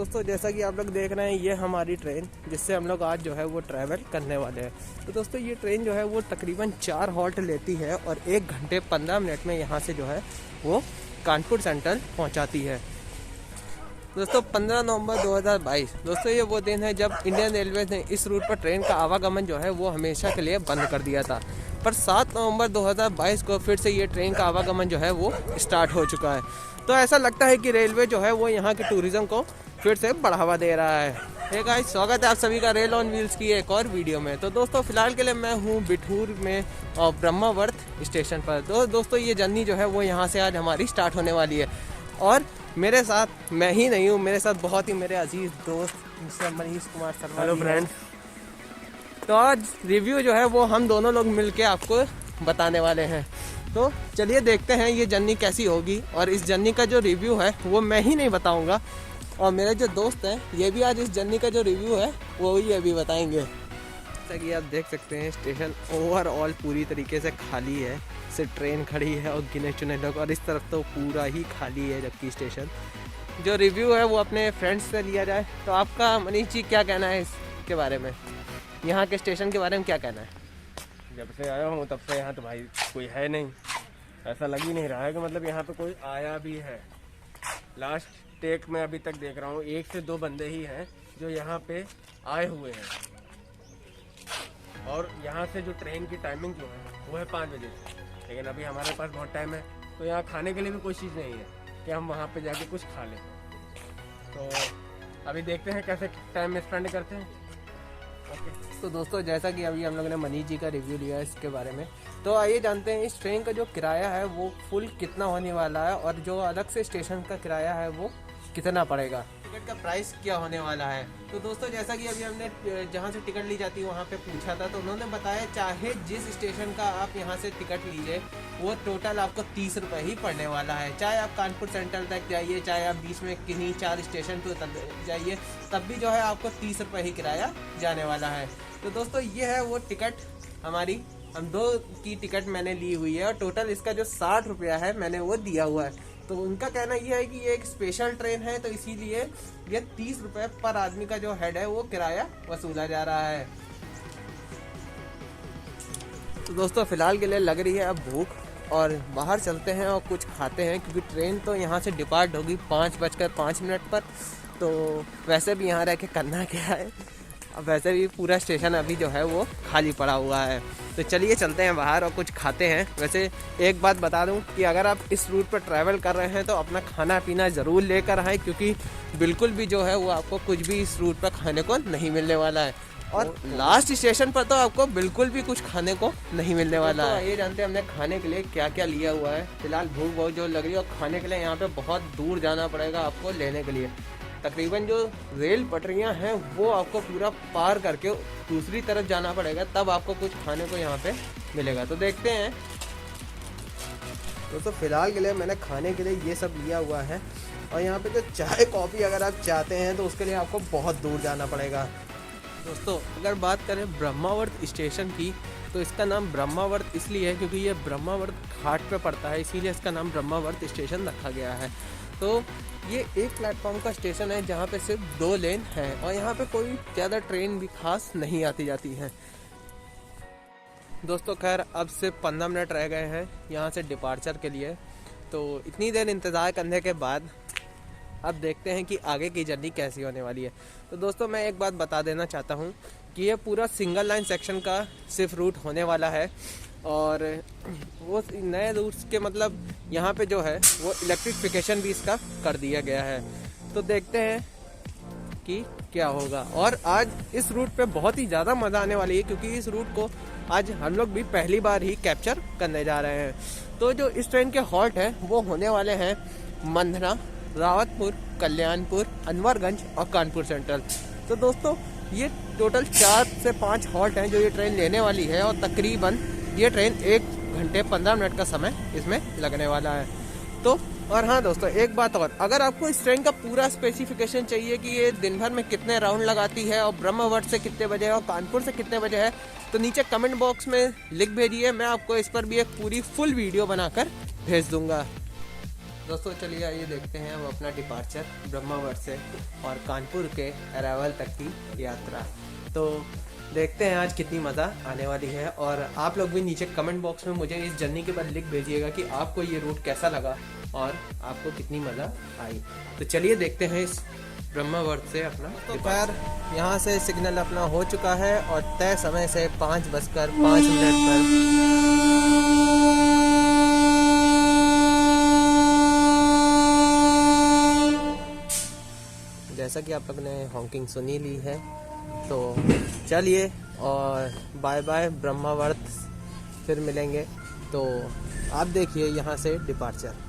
दोस्तों जैसा कि आप लोग देख रहे हैं ये हमारी ट्रेन जिससे हम लोग आज जो है वो ट्रैवल करने वाले हैं। तो दोस्तों ये ट्रेन जो है वो तकरीबन 4 हॉल्ट लेती है और 1 घंटे 15 मिनट में यहाँ से जो है वो कानपुर सेंट्रल पहुँचाती है। दोस्तों 15 नवंबर 2022 दोस्तों ये वो दिन है जब इंडियन रेलवे ने इस रूट पर ट्रेन का आवागमन जो है वो हमेशा के लिए बंद कर दिया था। पर 7 नवंबर 2022 को फिर से ये ट्रेन का आवागमन जो है वो स्टार्ट हो चुका है। तो ऐसा लगता है कि रेलवे जो है वो यहाँ के टूरिज़्म को फिर से बढ़ावा दे रहा है। हे गाइस, स्वागत है आप सभी का रेल ऑन व्हील्स की एक और वीडियो में। तो दोस्तों फिलहाल के लिए मैं हूँ बिठूर में और ब्रह्मावर्त स्टेशन पर। तो दोस्तों ये जर्नी जो है वो यहाँ से आज हमारी स्टार्ट होने वाली है और मेरे साथ मैं ही नहीं हूँ, मेरे साथ बहुत ही मेरे अजीज दोस्त mister Manish Kumar Sharma. Hello friends. तो आज रिव्यू जो है वो हम दोनों लोग मिलके आपको बताने वाले हैं। तो चलिए देखते हैं ये जर्नी कैसी होगी और इस जर्नी का जो रिव्यू है वो मैं ही नहीं बताऊंगा और मेरे जो दोस्त हैं ये भी आज इस जर्नी का जो रिव्यू है वो ही अभी बताएंगे। जैसा कि आप देख सकते हैं स्टेशन ओवरऑल पूरी तरीके से खाली है, सिर्फ ट्रेन खड़ी है और गिने चुने लोग, और इस तरफ तो पूरा ही खाली है। जबकि स्टेशन जो रिव्यू है वो अपने फ्रेंड्स से लिया जाए तो आपका मनीष जी क्या कहना है इसके बारे में, यहाँ के स्टेशन के बारे में क्या कहना है? जब से आया हूँ तब से यहाँ तो भाई कोई है नहीं, ऐसा लग ही नहीं रहा है कि मतलब यहाँ पे कोई आया भी है। लास्ट टेक में अभी तक देख रहा हूँ 1 से 2 बंदे ही हैं जो यहाँ पे आए हुए हैं और यहाँ से जो ट्रेन की टाइमिंग जो है वो है 5 बजे से, लेकिन अभी हमारे पास बहुत टाइम है तो यहाँ खाने के लिए भी कोई चीज़ नहीं है कि हम वहाँ पे जाके कुछ खा लें। तो अभी देखते हैं कैसे टाइम स्पेंड करते हैं। तो दोस्तों जैसा कि अभी हम लोगों ने मनीष जी का रिव्यू लिया है इसके बारे में, तो आइए जानते हैं इस ट्रेन का जो किराया है वो फुल कितना होने वाला है और जो अलग से स्टेशन का किराया है वो कितना पड़ेगा, टिकट का प्राइस क्या होने वाला है। तो दोस्तों जैसा कि अभी हमने जहाँ से टिकट ली जाती है वहाँ पे पूछा था तो उन्होंने बताया चाहे जिस स्टेशन का आप यहाँ से टिकट लीजिए वो टोटल आपको 30 रुपये ही पड़ने वाला है। चाहे आप कानपुर सेंट्रल तक जाइए, चाहे आप बीच में किन्हीं 4 स्टेशन पर जाइए, तब भी जो है आपको 30 रुपये ही किराया जाने वाला है। तो दोस्तों ये है वो टिकट हमारी, हम 2 की टिकट मैंने ली हुई है और टोटल इसका जो 60 रुपया है मैंने वो दिया हुआ है। तो उनका कहना ये है कि ये एक स्पेशल ट्रेन है तो इसीलिए ये 30 रुपये पर आदमी का जो हेड है वो किराया वसूला जा रहा है। तो दोस्तों फिलहाल के लिए लग रही है अब भूख और बाहर चलते हैं और कुछ खाते हैं क्योंकि ट्रेन तो यहाँ से डिपार्ट होगी 5:05 पर। तो वैसे भी यहाँ रह के करना क्या है, अब वैसे भी पूरा स्टेशन अभी जो है वो खाली पड़ा हुआ है। तो चलिए चलते हैं बाहर और कुछ खाते हैं। वैसे एक बात बता दूं कि अगर आप इस रूट पर ट्रैवल कर रहे हैं तो अपना खाना पीना ज़रूर लेकर आएँ क्योंकि बिल्कुल भी जो है वो आपको कुछ भी इस रूट पर खाने को नहीं मिलने वाला है और लास्ट स्टेशन पर तो आपको बिल्कुल भी कुछ खाने को नहीं मिलने वाला है। ये जानते हैं हमने खाने के लिए क्या क्या लिया हुआ है। फिलहाल भूख बहुत जोर लग रही है और खाने के लिए यहाँ पर बहुत दूर जाना पड़ेगा आपको लेने के लिए। तकरीबन जो रेल पटरियां हैं वो आपको पूरा पार करके दूसरी तरफ जाना पड़ेगा तब आपको कुछ खाने को यहाँ पे मिलेगा। तो देखते हैं। दोस्तों फिलहाल के लिए मैंने खाने के लिए ये सब लिया हुआ है और यहाँ पे जो चाय कॉफ़ी अगर आप चाहते हैं तो उसके लिए आपको बहुत दूर जाना पड़ेगा। दोस्तों अगर बात करें ब्रह्मावर्त स्टेशन की तो इसका नाम ब्रह्मावर्त इसलिए है क्योंकि ये ब्रह्मावर्त घाट पे पड़ता है, इसीलिए इसका नाम ब्रह्मावर्त स्टेशन रखा गया है। तो ये एक प्लेटफॉर्म का स्टेशन है जहाँ पे सिर्फ 2 लेन हैं और यहाँ पे कोई ज़्यादा ट्रेन भी खास नहीं आती जाती हैं। दोस्तों खैर अब सिर्फ 15 मिनट रह गए हैं यहाँ से डिपार्चर के लिए। तो इतनी देर इंतज़ार करने के बाद अब देखते हैं कि आगे की जर्नी कैसी होने वाली है। तो दोस्तों मैं एक बात बता देना चाहता हूँ कि ये पूरा सिंगल लाइन सेक्शन का सिर्फ रूट होने वाला है और वो नए रूट्स के मतलब यहाँ पे जो है वो इलेक्ट्रिफिकेशन भी इसका कर दिया गया है। तो देखते हैं कि क्या होगा। और आज इस रूट पे बहुत ही ज़्यादा मज़ा आने वाली है क्योंकि इस रूट को आज हम लोग भी पहली बार ही कैप्चर करने जा रहे हैं। तो जो इस ट्रेन के हॉल्ट हैं वो होने वाले हैं मंधना, रावतपुर, कल्याणपुर, अनवरगंज और कानपुर सेंट्रल। तो दोस्तों ये टोटल 4 से 5 हॉल्ट हैं जो ये ट्रेन लेने वाली है और तकरीबन ये ट्रेन 1 घंटे 15 मिनट का समय इसमें लगने वाला है। तो और हाँ दोस्तों एक बात और, अगर आपको इस ट्रेन का पूरा स्पेसिफिकेशन चाहिए कि ये दिन भर में कितने राउंड लगाती है और ब्रह्मावर्त से कितने बजे है और कानपुर से कितने बजे है तो नीचे कमेंट बॉक्स में लिख भेजिए, मैं आपको इस पर भी एक पूरी फुल वीडियो बनाकर भेज दूंगा। दोस्तों चलिए आइए देखते हैं वो अपना डिपार्चर ब्रह्मावर्त से और कानपुर के अराइवल तक की यात्रा। तो देखते हैं आज कितनी मज़ा आने वाली है। और आप लोग भी नीचे कमेंट बॉक्स में मुझे इस जर्नी के बाद लिख भेजिएगा कि आपको ये रूट कैसा लगा और आपको कितनी मज़ा आई। तो चलिए देखते हैं इस ब्रह्मावर्त से अपना। तो खैर यहाँ से सिग्नल अपना हो चुका है और तय समय से 5:05 पर जैसा कि आप लोग ने हॉकिंग सुनी ली है। तो चलिए और बाय बाय ब्रह्मावर्त, फिर मिलेंगे। तो आप देखिए यहाँ से डिपार्चर।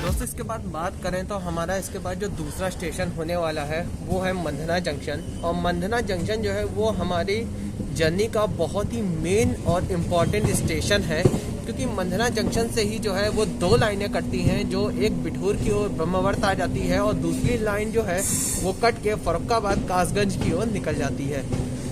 दोस्तों इसके बाद बात करें तो हमारा इसके बाद जो दूसरा स्टेशन होने वाला है वो है मंधना जंक्शन। और मंधना जंक्शन जो है वो हमारी जर्नी का बहुत ही मेन और इम्पॉर्टेंट स्टेशन है, क्योंकि मंधना जंक्शन से ही जो है वो 2 लाइनें कटती हैं, जो एक बिठूर की ओर ब्रह्मावर्त आ जाती है और दूसरी लाइन जो है वो कट के फर्रुखाबाद कासगंज की ओर निकल जाती है।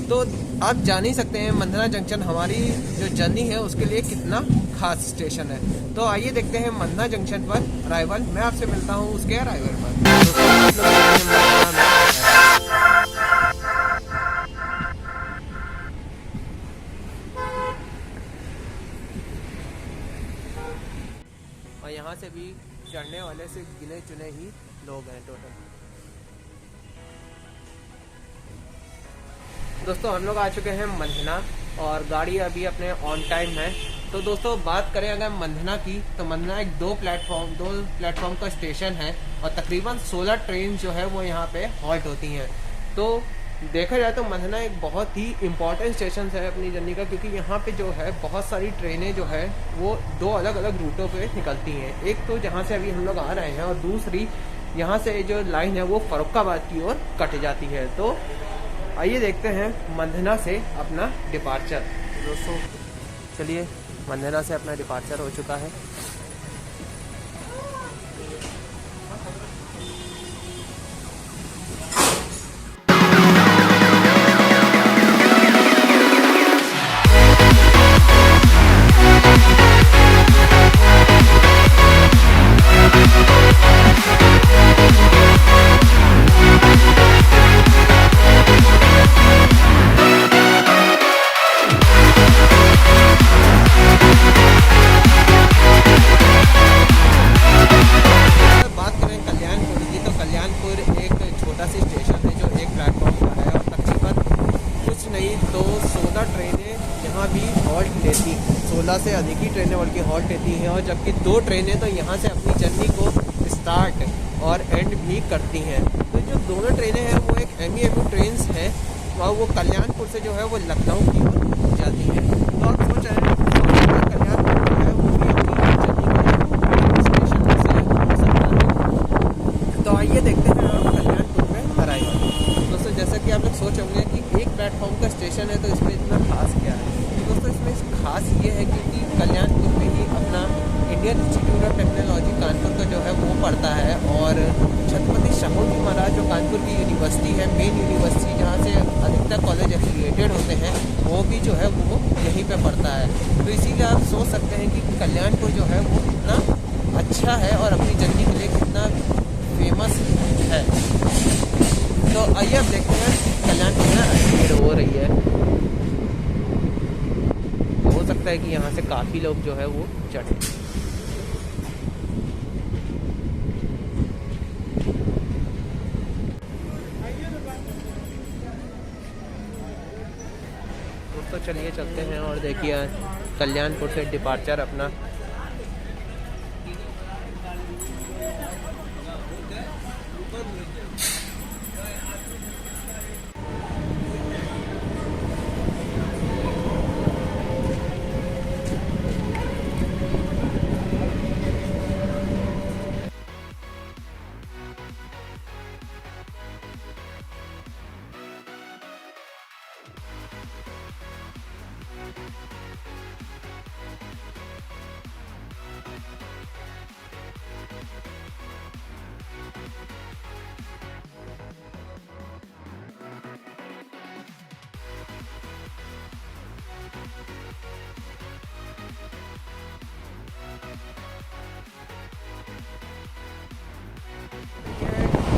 तो आप जान ही सकते हैं मंधना जंक्शन हमारी जो जर्नी है उसके लिए कितना खास स्टेशन है। तो आइए देखते हैं मंधना जंक्शन पर अराइवल। मैं आपसे मिलता हूँ उसके अराइवल पर। और यहाँ से भी चढ़ने वाले से गिने चुने ही लोग हैं टोटल। दोस्तों हम लोग आ चुके हैं मंधना और गाड़ी अभी अपने ऑन टाइम है। तो दोस्तों बात करें अगर मंधना की, तो मंधना एक 2 प्लेटफॉर्म का स्टेशन है और तकरीबन 16 ट्रेन जो है वो यहाँ पे हॉल्ट होती हैं। तो देखा जाए तो मंधना एक बहुत ही इम्पॉर्टेंट स्टेशन है अपनी जर्नी का, क्योंकि यहाँ पे जो है बहुत सारी ट्रेनें जो है वो 2 अलग अलग रूटों पे निकलती हैं। एक तो जहाँ से अभी हम लोग आ रहे हैं और दूसरी यहाँ से जो लाइन है वो फर्रुखाबाद की ओर कट जाती है। तो आइए देखते हैं मंधना से अपना डिपार्चर। दोस्तों चलिए मंधना से अपना डिपार्चर हो चुका है। तो 16 ट्रेनें यहाँ भी हॉल्ट लेती हैं, 16 से अधिक ही ट्रेनें बल्कि हॉल्ट लेती हैं। और जबकि 2 ट्रेनें तो यहाँ से अपनी जर्नी को स्टार्ट और एंड भी करती हैं। तो जो दोनों ट्रेनें हैं वो एक MEMU ट्रेन हैं और वो कल्याणपुर से जो है वो लखनऊ की ओर जाती हैं। तो आप सोच रहे हैं कल्याणपुर जो है वो भी अपनी जर्नी को स्टेशन से हो सकता है। तो आइए देखते हैं आप कल्याणपुर में अराइवल। दोस्तों जैसा कि आप लोग सोच होंगे कि एक प्लेटफॉर्म का स्टेशन है तो इसमें इतना खास क्या है। तो दोस्तों इसमें खास ये है क्योंकि कल्याणपुर में ही अपना Indian institute of technology Kanpur का जो है वो पड़ता है और छत्रपति शाहूजी महाराज जो कानपुर की यूनिवर्सिटी है, मेन यूनिवर्सिटी जहाँ से अधिकतर कॉलेज एफिलिएटेड होते हैं, वो भी जो है वो यहीं पे पड़ता है। तो इसीलिए आप सोच सकते हैं कि कल्याणपुर जो है वो कितना अच्छा है और अपनी जर्नी के लिए कितना फेमस है। तो आइए अब देखते हैं कल्याणपुर में भीड़ हो रही है, हो सकता है कि यहाँ से काफ़ी लोग जो है वो चढ़े। तो चलिए चलते हैं और देखिए कल्याणपुर से डिपार्चर अपना।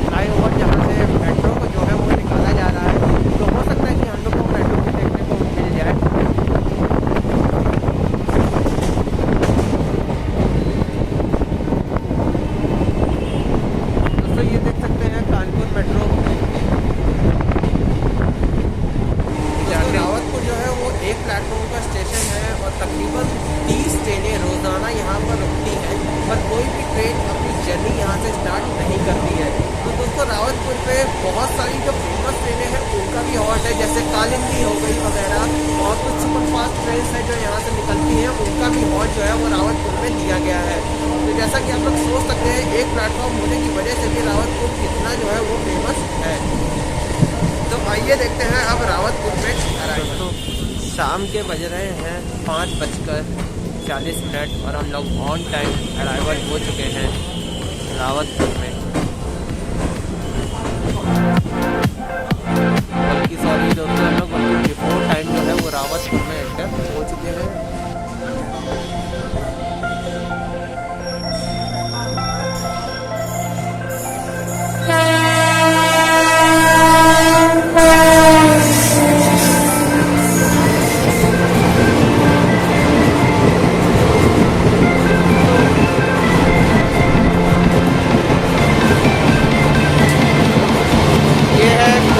फ्लाईओवर जहाँ से मेट्रो को जो है वो निकाला जा रहा है, तो हो सकता है कि हम लोग को मेट्रो भी देखने को मिल जाए। दोस्तों ये देख सकते हैं कानपुर मेट्रो। रावतपुर जो है वो एक प्लेटफॉर्म का स्टेशन है और तकरीबन 30 ट्रेनें रोज़ाना यहाँ पर रुकती हैं, पर कोई भी ट्रेन अपनी जर्नी यहाँ से स्टार्ट नहीं करती है। तो दोस्तों रावतपुर पे बहुत सारी जो फेमस ट्रेनें हैं उनका भी हॉल्ट है, जैसे कालिंदी हो गई वगैरह, और कुछ सुपरफास्ट ट्रेन है जो यहाँ से निकलती हैं, उनका भी हॉल्ट जो है वो रावतपुर में दिया गया है। तो जैसा कि आप लोग सोच सकते हैं एक प्लेटफॉर्म होने की वजह से भी रावतपुर कितना जो है वो फेमस है। तो आइए देखते हैं अब रावतपुर में अराइवल। शाम के बज रहे हैं 5:40 और हम लोग ऑन टाइम अराइवल हो चुके हैं रावतपुर में। बल्कि सॉरी दोस्तों, हम लोग बिफोर टाइम जो है वो रावतपुर में एंटर हो चुके हैं।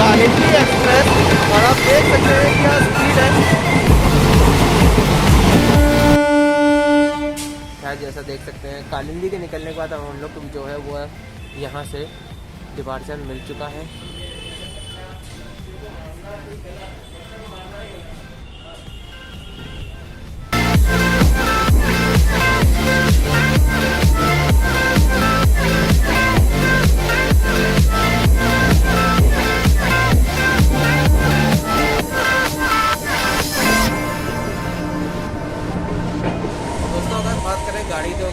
कालिंदी एक्सप्रेस और आप देख सकते हैं क्या स्पीड है। क्या जैसा देख सकते हैं कालिंदी के निकलने के बाद अब हम लोग को जो है वो यहाँ से डिपार्चर मिल चुका है।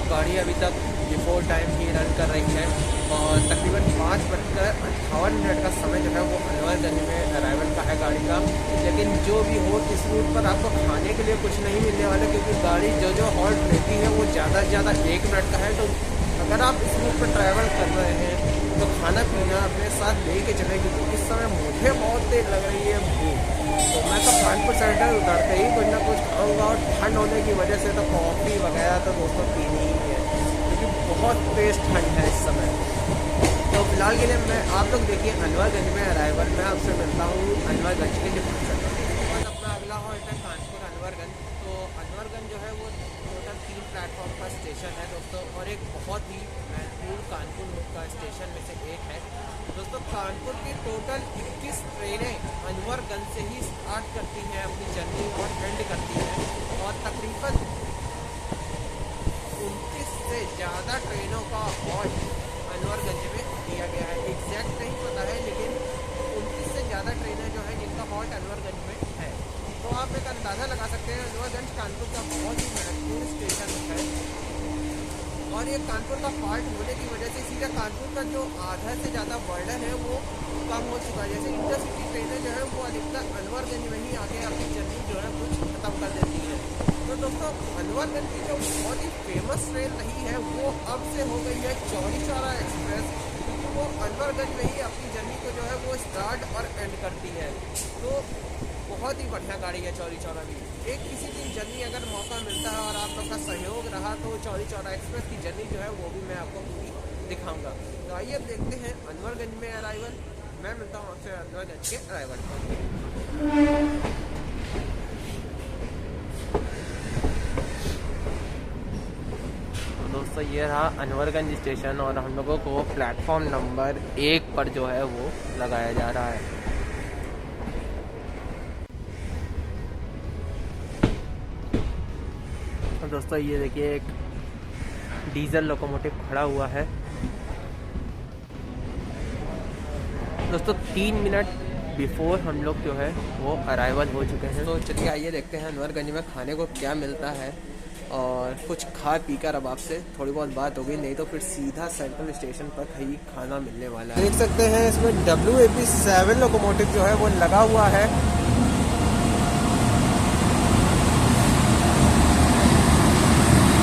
गाड़ी अभी तक बिफोर टाइम ही रन कर रही है और तकरीबन 5:58 का समय जो है वो अनवरगंज में अराइवल का है गाड़ी का। लेकिन जो भी हो इस रूट पर आपको खाने के लिए कुछ नहीं मिलने वाला, क्योंकि गाड़ी जो हॉल्ट लेती है वो ज़्यादा से ज़्यादा 1 मिनट का है। तो अगर आप इस रूट पर ट्रैवल कर रहे हैं तो खाना पीना अपने साथ ले के चलें, क्योंकि इस समय मुझे बहुत देर लग रही है भूख। तो मैं तो कानपुर सेंटर उतरते ही कुछ ना कुछ खाऊंगा, और ठंड होने की वजह से तो कॉफ़ी वगैरह तो दोस्तों पीनी ही है, क्योंकि बहुत तेज़ ठंड है इस समय। तो फिलहाल के लिए मैं आप लोग देखिए अनवरगंज में अराइवल। मैं आपसे मिलता हूँ अनवरगंज के डिपार्चर। अपना अगला हॉल्ट है कानपुर अनवरगंज। तो अनवरगंज जो है वो टोटल 3 प्लेटफॉर्म का स्टेशन है दोस्तों, और एक बहुत ही महत्वपूर्ण कानपुर का स्टेशन में से एक है दोस्तों। कानपुर की टोटल 21 ट्रेनें अनवरगंज से ही स्टार्ट करती हैं अपनी जर्नी और एंड करती हैं, और तकरीबन 29 से ज़्यादा ट्रेनों का हॉल्ट अनवरगंज में दिया गया है। एग्जैक्ट नहीं पता है, लेकिन 29 से ज़्यादा ट्रेनें जो है जिनका हॉल्ट अनवरगंज में है। तो आप एक अंदाज़ा लगा सकते हैं अनवरगंज कानपुर का बहुत ही महत्वपूर्ण स्टेशन है, और ये कानपुर का पार्ट होने की वजह से सीधा कानपुर का जो आधा से ज़्यादा बर्डन है वो कम हो चुका है। जैसे इंटरसिटी ट्रेनें जो है वो अधिकतर अनवरगंज में ही आके अपनी जर्नी जो है कुछ खत्म कर देती है। तो दोस्तों अनवरगंज की जो बहुत ही फेमस ट्रेन रही है वो अब से हो गई है चौरी चौरा एक्सप्रेस, वो अनवरगंज में ही अपनी जर्नी को जो है वो स्टार्ट और एंड करती है। तो बहुत ही बढ़िया गाड़ी है चौरी चौरा भी। एक किसी दिन जर्नी अगर मौका मिलता है और आप लोग का सहयोग रहा तो चौरी चौरा एक्सप्रेस की जर्नी जो है वो भी मैं आपको पूरी दिखाऊंगा। तो आइए अब देखते हैं अनवरगंज में अराइवल। मैं मिलता हूँ आपसे अनवरगंज के अराइवल पर। दोस्तों ये रहा अनवरगंज स्टेशन और हम लोगों को प्लेटफॉर्म नंबर 1 पर जो है वो लगाया जा रहा है। तो दोस्तों ये देखिए एक डीजल लोकोमोटिव खड़ा हुआ है। दोस्तों 3 मिनट बिफोर हम लोग जो है वो अराइवल हो चुके हैं। तो चलिए आइए देखते हैं अनवरगंज में खाने को क्या मिलता है और कुछ खा पी कर अब आपसे थोड़ी बहुत बात होगी, नहीं तो फिर सीधा सेंट्रल स्टेशन पर ही खाना मिलने वाला है। देख सकते हैं इसमें WAP7 लोकोमोटिव जो है वो लगा हुआ है।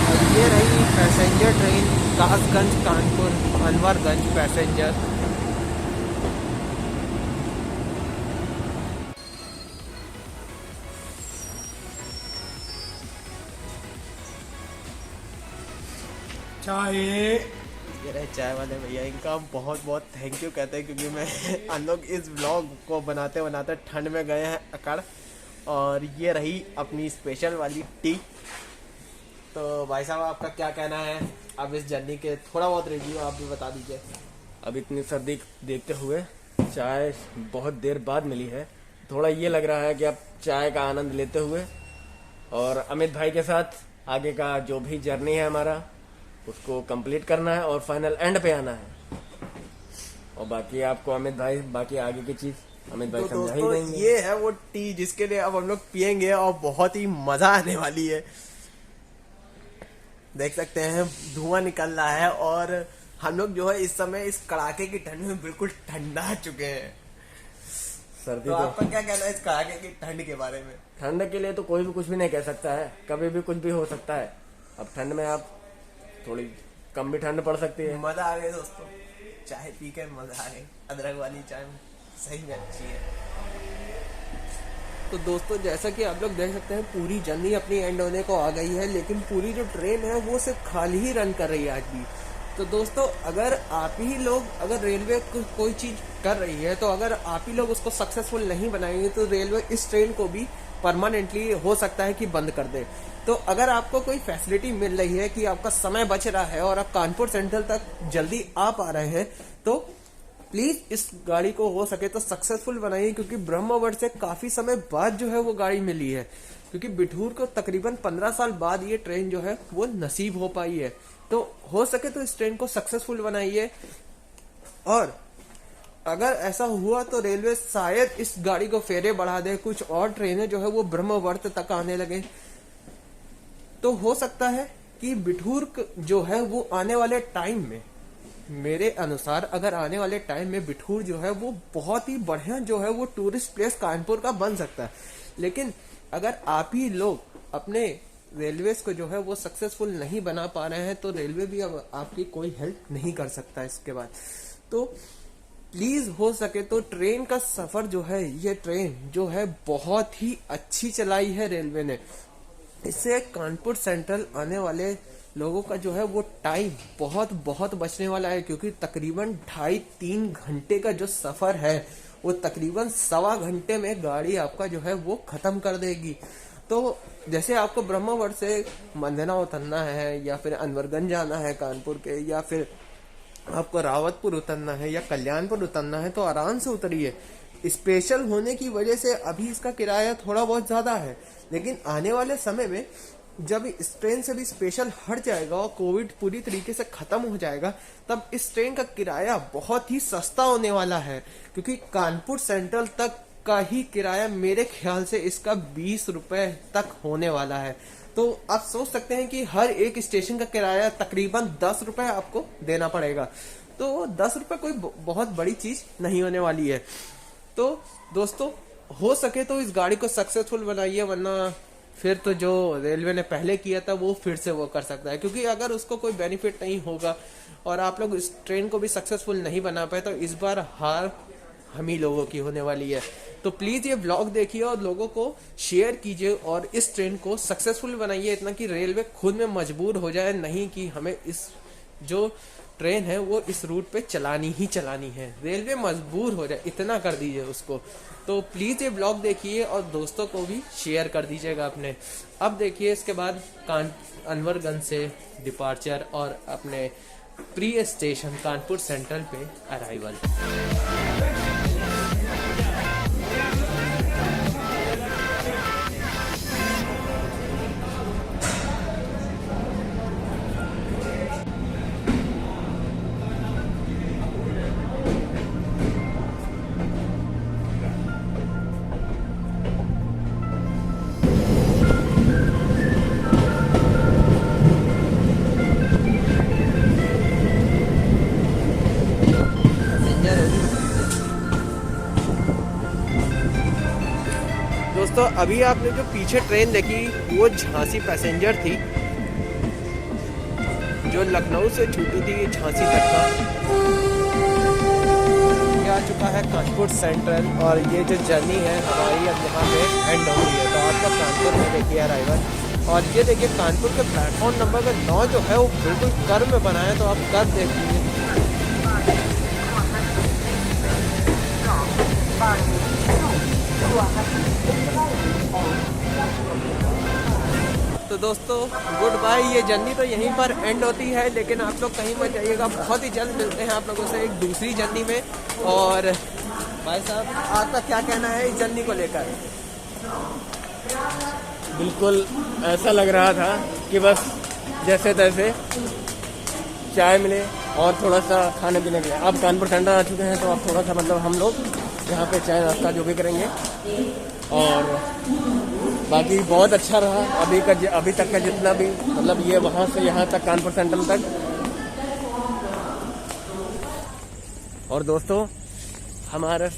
और ये रही passenger train Kasganj Kanpur Anwarganj passenger. चाय ये रहे चाय वाले भैया, इनका बहुत बहुत थैंक यू कहते हैं क्योंकि मैं हम लोग इस व्लॉग को बनाते बनाते ठंड में गए हैं अकड़। और ये रही अपनी स्पेशल वाली टी। तो भाई साहब आपका क्या कहना है अब इस जर्नी के, थोड़ा बहुत रिव्यू आप भी बता दीजिए। अब इतनी सर्दी देखते हुए चाय बहुत देर बाद मिली है, थोड़ा ये लग रहा है कि अब चाय का आनंद लेते हुए और अमित भाई के साथ आगे का जो भी जर्नी है हमारा उसको कंप्लीट करना है और फाइनल एंड पे आना है। और बाकी आपको अमित भाई बाकी आगे की चीज अमित भाई समझा ही देंगे। ये है वो टी जिसके लिए अब हम लोग पियेंगे और बहुत ही मजा आने वाली है। देख सकते हैं धुआं निकल रहा है और हम लोग जो है इस समय इस कड़ाके की ठंड में बिल्कुल ठंडा चुके हैं। सर्दी तो आपका क्या कहना है इस कड़ाके की ठंड के बारे में? ठंड के लिए तो कोई भी कुछ भी नहीं कह सकता है, कभी भी कुछ भी हो सकता है। अब ठंड में आप थोड़ी कम भी ठंड पड़ सकती है। मजा आ गई दोस्तों, चाय पी कर मजा आ गई। अदरक वाली चाय सही में अच्छी है। तो दोस्तों जैसा कि आप लोग देख सकते हैं पूरी जर्नी अपनी एंड होने को आ गई है, लेकिन पूरी जो ट्रेन है वो सिर्फ खाली ही रन कर रही है आज भी। तो दोस्तों अगर आप ही लोग अगर रेलवे कोई चीज कर रही है तो अगर आप ही लोग उसको सक्सेसफुल नहीं बनाएंगे तो रेलवे इस ट्रेन को भी परमानेंटली हो सकता है कि बंद कर दे। तो अगर आपको कोई फैसिलिटी मिल रही है कि आपका समय बच रहा है और आप कानपुर सेंट्रल तक जल्दी आ पा रहे हैं तो प्लीज इस गाड़ी को हो सके तो सक्सेसफुल बनाइए, क्योंकि ब्रह्मवट से काफी समय बाद जो है वो गाड़ी मिली है। क्योंकि बिठूर को तकरीबन 15 साल बाद ये ट्रेन जो है वो नसीब हो पाई है। तो हो सके तो इस ट्रेन को सक्सेसफुल बनाइए। और अगर ऐसा हुआ तो रेलवे शायद इस गाड़ी को फेरे बढ़ा दे, कुछ और ट्रेनें जो है वो ब्रह्मवर्त तक आने लगे। तो हो सकता है कि बिठूर जो है वो आने वाले टाइम में, मेरे अनुसार अगर आने वाले टाइम में बिठूर जो है वो बहुत ही बढ़िया जो है वो टूरिस्ट प्लेस कानपुर का बन सकता है। लेकिन अगर आप ही लोग अपने रेलवेज को जो है वो सक्सेसफुल नहीं बना पा रहे हैं तो रेलवे भी अब आपकी कोई हेल्प नहीं कर सकता इसके बाद। तो प्लीज हो सके तो ट्रेन का सफर जो है, ये ट्रेन जो है बहुत ही अच्छी चलाई है रेलवे ने। इससे कानपुर सेंट्रल आने वाले लोगों का जो है वो टाइम बहुत बहुत बचने वाला है, क्योंकि तकरीबन 2.5-3 घंटे का जो सफर है वो तकरीबन 1.25 घंटे में गाड़ी आपका जो है वो खत्म कर देगी। तो जैसे आपको ब्रह्मवट से मंदना उतरना है या फिर अनवरगंज जाना है कानपुर के, या फिर आपको रावतपुर उतरना है या कल्याणपुर उतरना है तो आराम से उतरिए। स्पेशल होने की वजह से अभी इसका किराया थोड़ा बहुत ज्यादा है, लेकिन आने वाले समय में जब इस ट्रेन से भी स्पेशल हट जाएगा और कोविड पूरी तरीके से खत्म हो जाएगा तब इस ट्रेन का किराया बहुत ही सस्ता होने वाला है। क्योंकि कानपुर सेंट्रल तक का ही किराया मेरे ख्याल से इसका 20 रुपए तक होने वाला है। तो आप सोच सकते हैं कि हर एक स्टेशन का किराया तकरीबन 10 रुपए आपको देना पड़ेगा। तो 10 रुपए कोई बहुत बड़ी चीज नहीं होने वाली है। तो दोस्तों हो सके तो इस गाड़ी को सक्सेसफुल बनाइए, वरना फिर तो जो रेलवे ने पहले किया था वो फिर से वो कर सकता है। क्योंकि अगर उसको कोई बेनिफिट नहीं होगा और आप लोग इस ट्रेन को भी सक्सेसफुल नहीं बना पाए, तो इस बार हार हम ही लोगों की होने वाली है। तो प्लीज़ ये ब्लॉग देखिए और लोगों को शेयर कीजिए और इस ट्रेन को सक्सेसफुल बनाइए, इतना कि रेलवे खुद में मजबूर हो जाए, नहीं कि हमें इस जो ट्रेन है वो इस रूट पे चलानी ही चलानी है, रेलवे मजबूर हो जाए, इतना कर दीजिए उसको। तो प्लीज़ ये ब्लॉग देखिए और दोस्तों को भी शेयर कर दीजिएगा अपने। अब देखिए इसके बाद अनवरगंज से डिपार्चर और अपने प्री स्टेशन कानपुर सेंट्रल पे अराइवल। दोस्तों अभी आपने जो पीछे ट्रेन देखी वो झांसी पैसेंजर थी, जो लखनऊ से छूटी थी झांसी तक का। ये आ चुका है कानपुर सेंट्रल और ये जो जर्नी है हमारी अब यहाँ पे एंड हो रही है। तो आपका कानपुर में देखिए अराइवल, और ये देखिए कानपुर के प्लेटफॉर्म नंबर 9 जो है वो बिल्कुल कर्व में बना है, तो आप कर्व देख लीजिए। तो दोस्तों गुड बाय, ये जर्नी तो यहीं पर एंड होती है, लेकिन आप लोग कहीं मत जाइएगा, बहुत ही जल्द मिलते हैं आप लोगों से एक दूसरी जर्नी में। और भाई साहब आपका क्या कहना है इस जर्नी को लेकर? बिल्कुल ऐसा लग रहा था कि बस जैसे तैसे चाय मिले और थोड़ा सा खाने पीने के लिए। अब कानपुर सेंटर आ चुके हैं, तो अब थोड़ा सा मतलब हम लोग यहाँ पे चाय नाश्ता जो भी करेंगे। और बाकी बहुत अच्छा रहा अभी तक का जितना भी, मतलब ये वहाँ से यहाँ तक कानपुर सेंट्रल तक। और दोस्तों हमारे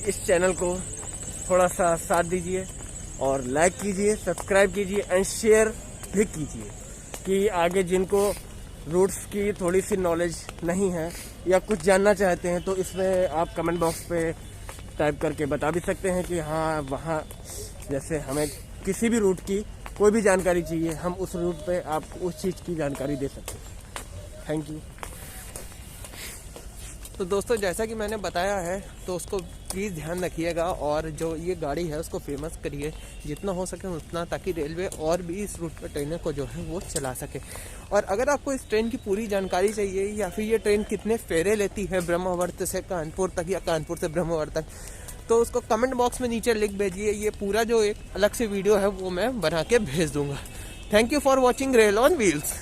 इस चैनल को थोड़ा सा साथ दीजिए और लाइक कीजिए, सब्सक्राइब कीजिए एंड शेयर भी कीजिए, कि आगे जिनको रूट्स की थोड़ी सी नॉलेज नहीं है या कुछ जानना चाहते हैं, तो इसमें आप कमेंट बॉक्स पे टाइप करके बता भी सकते हैं कि हाँ वहाँ जैसे हमें किसी भी रूट की कोई भी जानकारी चाहिए, हम उस रूट पे आपको उस चीज़ की जानकारी दे सकते हैं। Thank you. तो दोस्तों जैसा कि मैंने बताया है, तो उसको प्लीज़ ध्यान रखिएगा और जो ये गाड़ी है उसको फेमस करिए जितना हो सके उतना, ताकि रेलवे और भी इस रूट पर ट्रेनें को जो है वो चला सके। और अगर आपको इस ट्रेन की पूरी जानकारी चाहिए या फिर ये ट्रेन कितने फेरे लेती है ब्रह्मावर्त से कानपुर तक या कानपुर से ब्रह्मावर्त तक, तो उसको कमेंट बॉक्स में नीचे लिख भेजिए। ये पूरा जो एक अलग से वीडियो है वो मैं बना के भेज दूंगा। Thank you for watching rail on wheels.